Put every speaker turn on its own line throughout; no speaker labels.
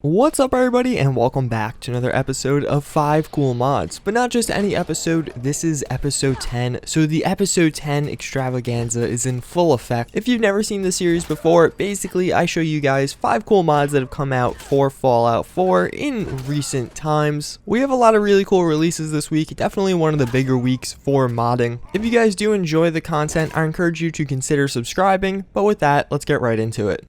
What's up everybody, and welcome back to another episode of 5 Cool Mods. But not just any episode, this is episode 10. So the episode 10 extravaganza is in full effect. If you've never seen the series before, basically I show you guys 5 cool mods that have come out for Fallout 4 in recent times. We have a lot of really cool releases this week, definitely one of the bigger weeks for modding. If you guys do enjoy the content, I encourage you to consider subscribing, but with that, let's get right into it.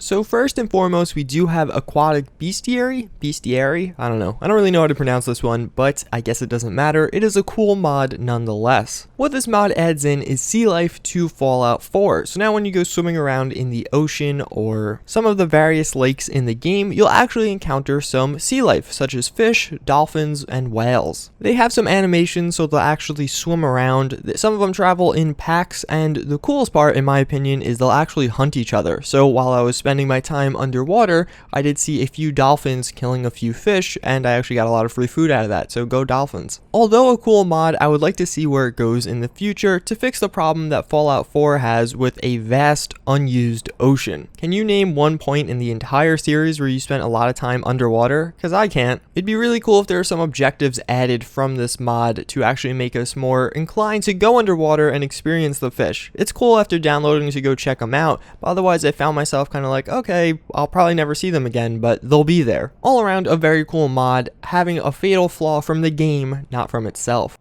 So first and foremost, we do have Aquatic Bestiary, I don't know. I don't really know how to pronounce this one, but I guess it doesn't matter. It is a cool mod nonetheless. What this mod adds in is sea life to Fallout 4. So now when you go swimming around in the ocean or some of the various lakes in the game, you'll actually encounter some sea life, such as fish, dolphins, and whales. They have some animations so they'll actually swim around. Some of them travel in packs, and the coolest part, in my opinion, is they'll actually hunt each other. So while I was spending my time underwater, I did see a few dolphins killing a few fish, and I actually got a lot of free food out of that, so go dolphins. Although a cool mod, I would like to see where it goes in the future to fix the problem that Fallout 4 has with a vast, unused ocean. Can you name one point in the entire series where you spent a lot of time underwater? Because I can't. It'd be really cool if there are some objectives added from this mod to actually make us more inclined to go underwater and experience the fish. It's cool after downloading to go check them out, but otherwise I found myself kind of like, okay, I'll probably never see them again, but they'll be there. All around a very cool mod, having a fatal flaw from the game, not from itself.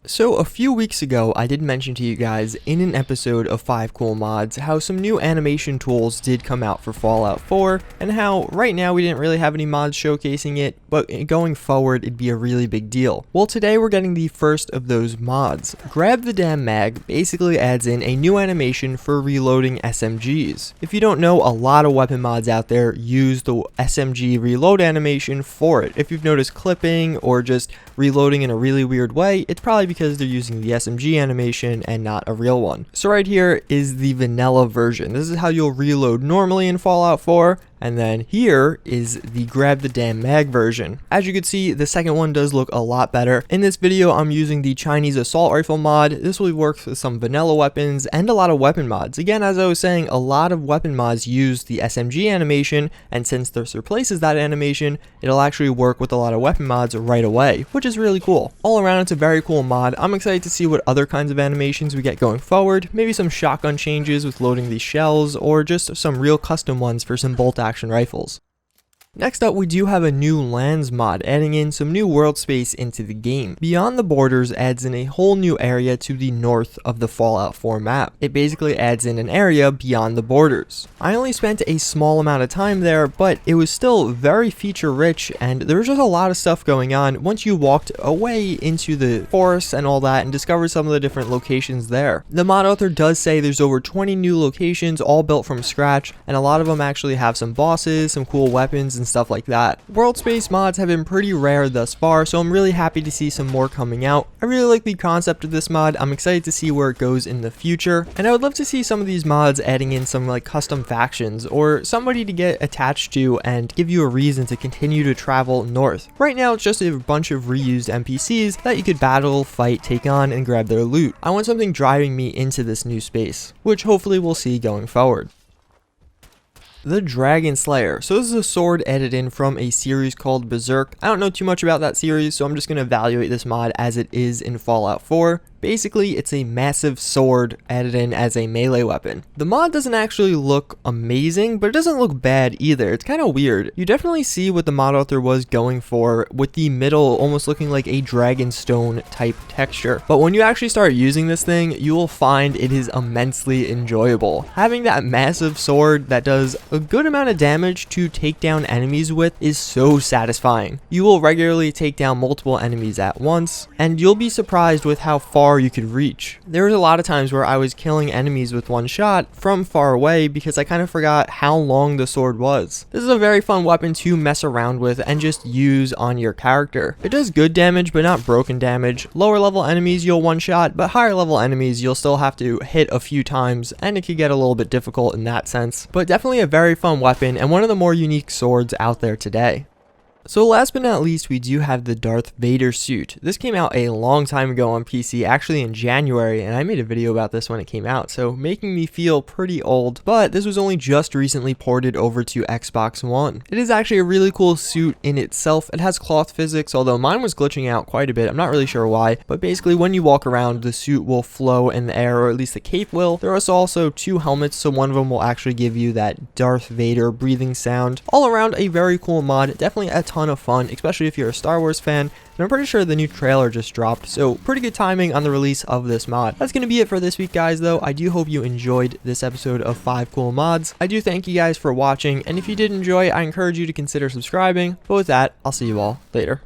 So a few weeks ago, I did mention to you guys in an episode of 5 Cool Mods how some new animation tools did come out for Fallout 4, and how right now we didn't really have any mods showcasing it, but going forward it'd be a really big deal. Well, today we're getting the first of those mods. Grab the Damn Mag basically adds in a new animation for reloading SMGs. If you don't know, a lot of weapon mods out there use the SMG reload animation for it. If you've noticed clipping or just reloading in a really weird way, it's probably because they're using the SMG animation and not a real one. So right here is the vanilla version. This is how you'll reload normally in Fallout 4. And then here is the Grab the Damn Mag version. As you can see, the second one does look a lot better. In this video, I'm using the Chinese assault rifle mod. This will work with some vanilla weapons and a lot of weapon mods. Again, as I was saying, a lot of weapon mods use the SMG animation, and since this replaces that animation, it'll actually work with a lot of weapon mods right away, which is really cool. All around, it's a very cool mod. I'm excited to see what other kinds of animations we get going forward. Maybe some shotgun changes with loading these shells, or just some real custom ones for some bolt action rifles. Next up, we do have a new lands mod, adding in some new world space into the game. Beyond the Borders adds in a whole new area to the north of the Fallout 4 map. It basically adds in an area beyond the borders. I only spent a small amount of time there, but it was still very feature rich, and there was just a lot of stuff going on once you walked away into the forest and all that and discovered some of the different locations there. The mod author does say there's over 20 new locations, all built from scratch, and a lot of them actually have some bosses, some cool weapons, and stuff like that. World space mods have been pretty rare thus far, so I'm really happy to see some more coming out. I really like the concept of this mod. I'm excited to see where it goes in the future, and I would love to see some of these mods adding in some like custom factions or somebody to get attached to and give you a reason to continue to travel north. Right now it's just a bunch of reused NPCs that you could battle, fight, take on, and grab their loot. I want something driving me into this new space, which hopefully we'll see going forward. The Dragonslayer. So this is a sword added in from a series called Berserk. I don't know too much about that series, so I'm just going to evaluate this mod as it is in Fallout 4. Basically, it's a massive sword added in as a melee weapon. The mod doesn't actually look amazing, but it doesn't look bad either. It's kind of weird. You definitely see what the mod author was going for with the middle almost looking like a dragonstone type texture. But when you actually start using this thing, you will find it is immensely enjoyable. Having that massive sword that does a good amount of damage to take down enemies with is so satisfying. You will regularly take down multiple enemies at once, and you'll be surprised with how far you could reach. There was a lot of times where I was killing enemies with one shot from far away because I kind of forgot how long the sword was. This is a very fun weapon to mess around with and just use on your character. It does good damage but not broken damage. Lower level enemies you'll one shot, but higher level enemies you'll still have to hit a few times, and it could get a little bit difficult in that sense. But definitely a very fun weapon and one of the more unique swords out there today. So last but not least, we do have the Darth Vader suit. This came out a long time ago on PC, actually in January, and I made a video about this when it came out, so making me feel pretty old, but this was only just recently ported over to Xbox One. It is actually a really cool suit in itself. It has cloth physics, although mine was glitching out quite a bit. I'm not really sure why, but basically when you walk around, the suit will flow in the air, or at least the cape will. There are also 2 helmets, so one of them will actually give you that Darth Vader breathing sound. All around a very cool mod, definitely a ton of fun, especially if you're a Star Wars fan. And I'm pretty sure the new trailer just dropped, so pretty good timing on the release of this mod. That's going to be it for this week, guys, though. I do hope you enjoyed this episode of 5 Cool Mods. I do thank you guys for watching, and if you did enjoy, I encourage you to consider subscribing. But with that, I'll see you all later.